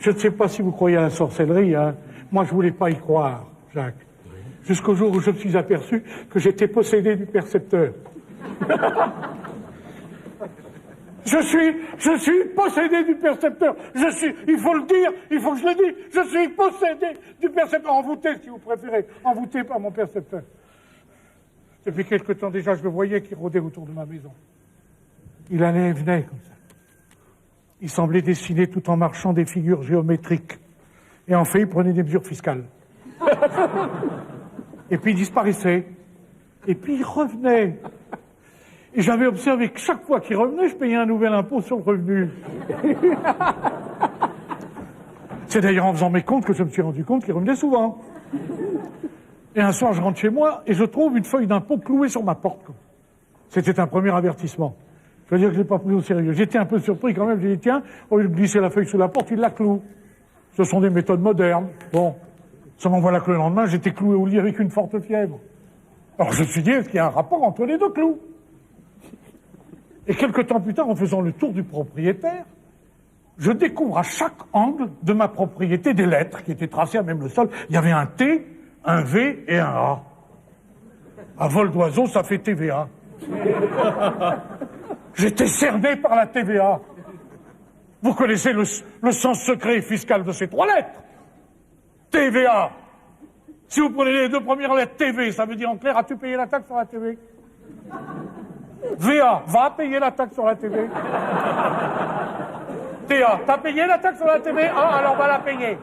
Je ne sais pas si vous croyez à la sorcellerie, hein. Moi, je voulais pas y croire, Jacques. Jusqu'au jour où je me suis aperçu que j'étais possédé du percepteur. Je suis possédé du percepteur. Il faut le dire, il faut que je le dise, je suis possédé du percepteur. Envoûté, si vous préférez, envoûté par mon percepteur. Depuis quelque temps déjà, je le voyais qui rôdait autour de ma maison. Il allait et venait comme ça. Il semblait dessiner tout en marchant des figures géométriques. Et en fait, il prenait des mesures fiscales. Et puis il disparaissait. Et puis il revenait. Et j'avais observé que chaque fois qu'il revenait, je payais un nouvel impôt sur le revenu. C'est d'ailleurs en faisant mes comptes que je me suis rendu compte qu'il revenait souvent. Et un soir, je rentre chez moi et je trouve une feuille d'impôt clouée sur ma porte. C'était un premier avertissement. Je veux dire que je ne l'ai pas pris au sérieux. J'étais un peu surpris quand même. J'ai dit, tiens, au lieu de glisser la feuille sous la porte, il la cloue. Ce sont des méthodes modernes. Bon. Seulement voilà que le lendemain, j'étais cloué au lit avec une forte fièvre. Alors je me suis dit, est-ce qu'il y a un rapport entre les deux clous? Et quelque temps plus tard, en faisant le tour du propriétaire, je découvre à chaque angle de ma propriété des lettres qui étaient tracées à même le sol. Il y avait un T, un V et un A. À vol d'oiseau, ça fait TVA. J'étais cerné par la TVA. Vous connaissez le sens secret et fiscal de ces trois lettres. TVA. Si vous prenez les deux premières lettres, TV, ça veut dire en clair, as-tu payé la taxe sur la TV? VA, va payer la taxe sur la TV. TA, t'as payé la taxe sur la TV? Ah, alors va la payer.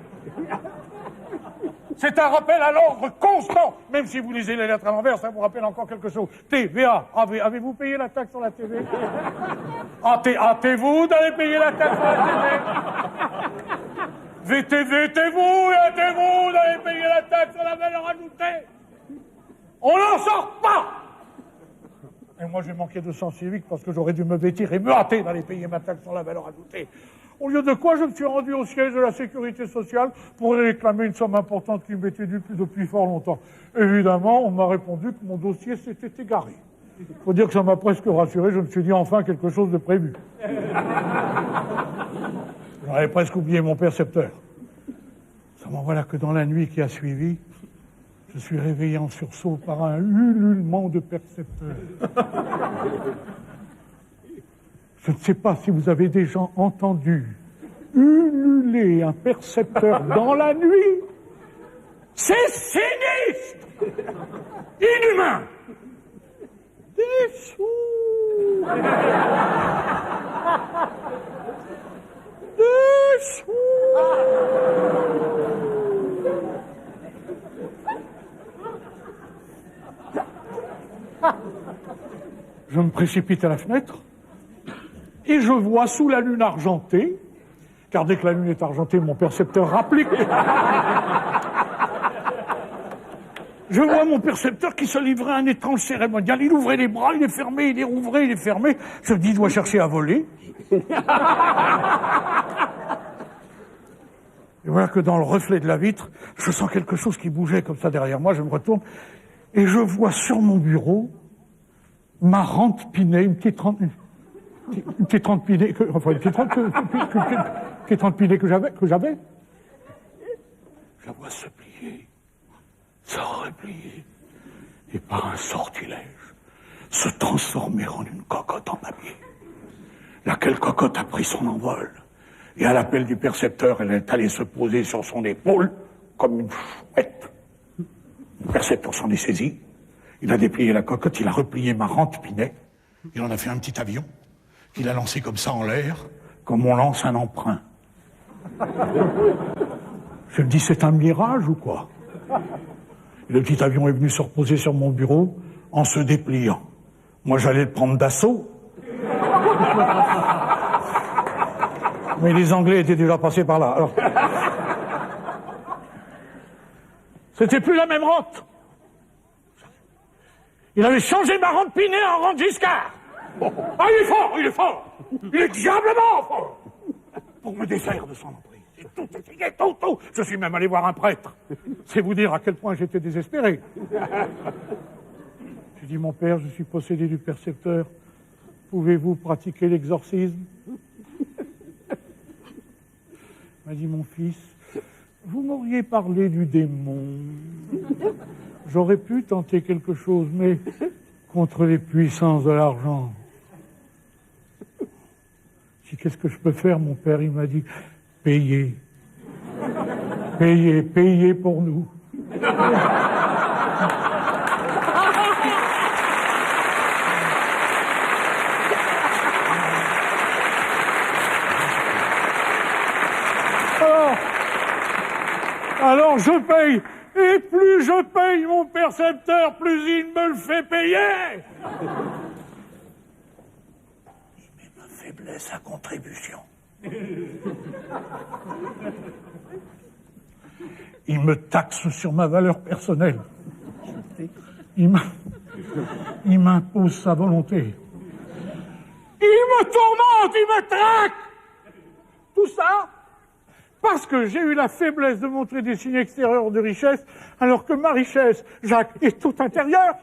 C'est un rappel à l'ordre constant. Même si vous lisez les lettres à l'envers, ça vous rappelle encore quelque chose. TVA, avez-vous payé la taxe sur la TV? Hâtez-vous d'aller payer la taxe sur la TV. VTV-vous et hâtez-vous d'aller payer la taxe sur la valeur ajoutée. On n'en sort pas. Et moi, j'ai manqué de sens civique parce que j'aurais dû me vêtir et me hâter d'aller payer ma taxe sur la valeur ajoutée. Au lieu de quoi, je me suis rendu au siège de la sécurité sociale pour réclamer une somme importante qui m'était due depuis fort longtemps. Évidemment, on m'a répondu que mon dossier s'était égaré. Il faut dire que ça m'a presque rassuré, je me suis dit enfin quelque chose de prévu. J'avais presque oublié mon percepteur. Seulement voilà que dans la nuit qui a suivi, je suis réveillé en sursaut par un ululement de percepteur. Je ne sais pas si vous avez déjà entendu ululer un percepteur dans la nuit. C'est sinistre, inhumain. Des sous. Des sous. Je me précipite à la fenêtre et je vois sous la lune argentée, car dès que la lune est argentée, mon percepteur rapplique. Je vois mon percepteur qui se livrait à un étrange cérémonial. Il ouvrait les bras, il les fermait, il les rouvrait, il les fermait. Je me dis, il doit chercher à voler. Et voilà que dans le reflet de la vitre, je sens quelque chose qui bougeait comme ça derrière moi. Je me retourne et je vois sur mon bureau ma rente Pinet, une petite rente Pinet, que j'avais. Je la vois se plier, se replier, et par un sortilège, se transformer en une cocotte en papier. Laquelle cocotte a pris son envol, et à l'appel du percepteur, elle est allée se poser sur son épaule, comme une chouette. Le percepteur s'en est saisi, il a déplié la cocotte, il a replié ma rente Pinet, il en a fait un petit avion, qu'il a lancé comme ça en l'air, comme on lance un emprunt. Je me dis, c'est un mirage ou quoi? Et le petit avion est venu se reposer sur mon bureau en se dépliant. Moi, j'allais le prendre d'assaut. Mais les Anglais étaient déjà passés par là. Alors... C'était plus la même rente. Il avait changé ma rente Pinet en rente Giscard. Ah, il est fort, il est fort. Il est diablement fort. Pour me défaire de son emprise. J'ai tout essayé, tout. Je suis même allé voir un prêtre. C'est vous dire à quel point j'étais désespéré. J'ai dit, mon père, je suis possédé du percepteur. Pouvez-vous pratiquer l'exorcisme? m'a dit mon fils, vous m'auriez parlé du démon. J'aurais pu tenter quelque chose, mais contre les puissances de l'argent. J'ai dit, qu'est-ce que je peux faire, mon père? Il m'a dit, payer. Payer pour nous. Alors je paye, et plus je paye mon percepteur, plus il me le fait payer. Il met ma faiblesse à contribution. Il me taxe sur ma valeur personnelle. Il m'impose sa volonté. Il me tourmente, il me traque. Tout ça parce que j'ai eu la faiblesse de montrer des signes extérieurs de richesse, alors que ma richesse, Jacques, est tout intérieure.